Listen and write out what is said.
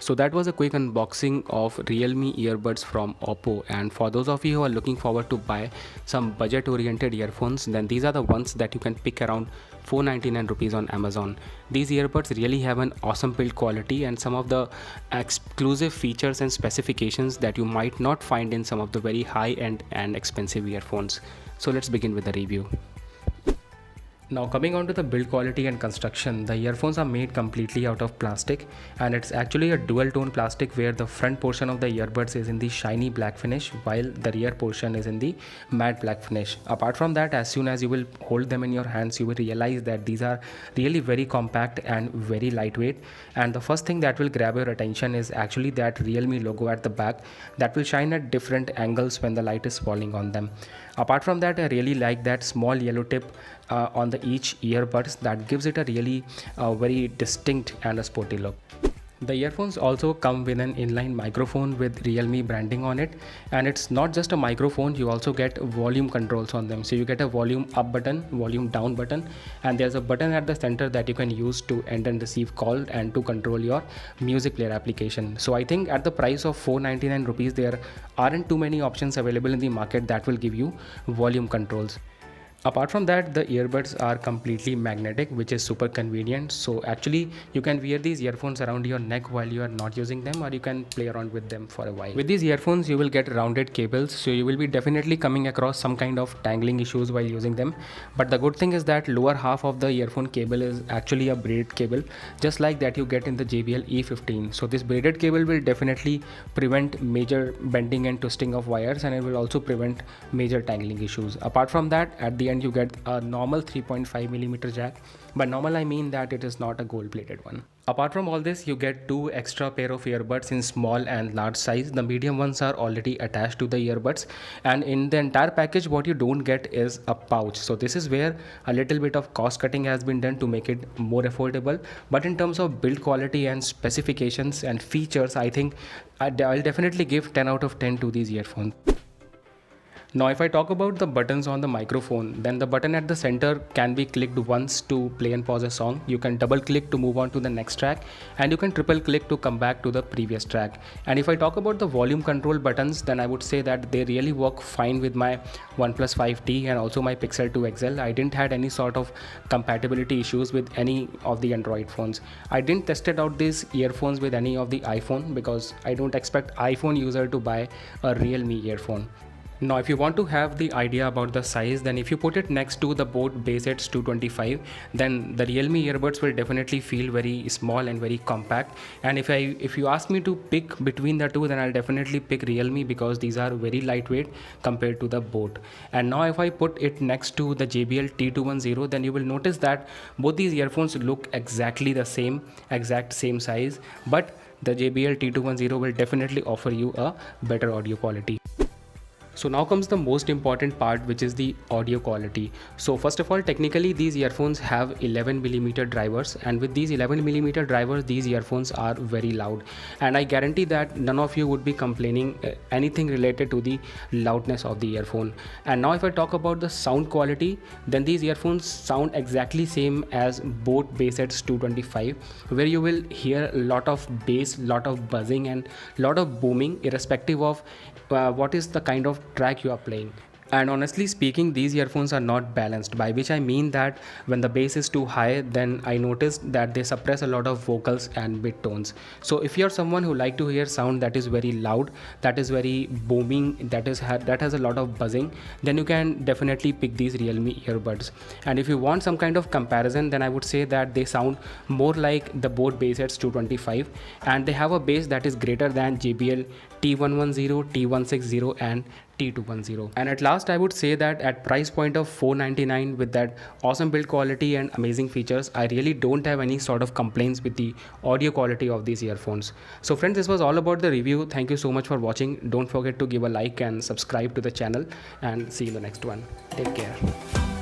So that was a quick unboxing of Realme earbuds from Oppo, and for those of you who are looking forward to buy some budget oriented earphones, then these are the ones that you can pick around 499 rupees on Amazon. These earbuds really have an awesome build quality and some of the exclusive features and specifications that you might not find in some of the very high end and expensive earphones. So let's begin with the review. Now coming on to the build quality and construction, the earphones are made completely out of plastic, and it's actually a dual tone plastic where the front portion of the earbuds is in the shiny black finish while the rear portion is in the matte black finish. Apart from that, as soon as you will hold them in your hands, you will realize that these are really very compact and very lightweight, and the first thing that will grab your attention is actually that Realme logo at the back that will shine at different angles when the light is falling on them. Apart from that, I really like that small yellow tip on the each earbuds that gives it a really very distinct and a sporty look. The earphones also come with an inline microphone with Realme branding on it, and it's not just a microphone, you also get volume controls on them. So you get a volume up button, volume down button, and there's a button at the center that you can use to end and receive call and to control your music player application. So I think at the price of 499 rupees there aren't too many options available in the market that will give you volume controls. Apart from that, the earbuds are completely magnetic, which is super convenient. So actually you can wear these earphones around your neck while you are not using them, or you can play around with them for a while. With these earphones you will get rounded cables, so you will be definitely coming across some kind of tangling issues while using them. But the good thing is that lower half of the earphone cable is actually a braided cable, just like that you get in the JBL E15. So this braided cable will definitely prevent major bending and twisting of wires, and it will also prevent major tangling issues. Apart from that, at the you get a normal 3.5mm jack. By normal I mean that it is not a gold plated one. Apart from all this, you get two extra pair of earbuds in small and large size. The medium ones are already attached to the earbuds, and in the entire package what you don't get is a pouch. So this is where a little bit of cost cutting has been done to make it more affordable, but in terms of build quality and specifications and features, I think I'll definitely give 10 out of 10 to these earphones. Now if I talk about the buttons on the microphone, then the button at the center can be clicked once to play and pause a song. You can double click to move on to the next track, and you can triple click to come back to the previous track. And if I talk about the volume control buttons, then I would say that they really work fine with my OnePlus 5T and also my Pixel 2 XL. I didn't had any sort of compatibility issues with any of the Android phones. I didn't tested out these earphones with any of the iPhone because I don't expect iPhone user to buy a Realme earphone. Now if you want to have the idea about the size, then if you put it next to the boAt Baseheads 225, then the Realme earbuds will definitely feel very small and very compact. And if you ask me to pick between the two, then I'll definitely pick Realme because these are very lightweight compared to the boAt. And now if I put it next to the JBL T210, then you will notice that both these earphones look exactly the same, exact same size, but the JBL T210 will definitely offer you a better audio quality. So now comes the most important part, which is the audio quality. So first of all, technically these earphones have 11mm drivers, and with these 11mm drivers, these earphones are very loud, and I guarantee that none of you would be complaining anything related to the loudness of the earphone. And now if I talk about the sound quality, then these earphones sound exactly same as boAt Baseheads 225, where you will hear a lot of bass, lot of buzzing and lot of booming irrespective of what is the kind of track you are playing. And honestly speaking, these earphones are not balanced, by which I mean that when the bass is too high, then I noticed that they suppress a lot of vocals and mid tones. So if you're someone who like to hear sound that is very loud, that is very booming, that has a lot of buzzing, then you can definitely pick these Realme earbuds. And if you want some kind of comparison, then I would say that they sound more like the boAt Baseheads 225, and they have a bass that is greater than JBL T110, T160 and T210. And at last, I would say that at price point of $499 with that awesome build quality and amazing features, I really don't have any sort of complaints with the audio quality of these earphones. So friends, this was all about the review. Thank you so much for watching. Don't forget to give a like and subscribe to the channel, and see you in the next one. Take care.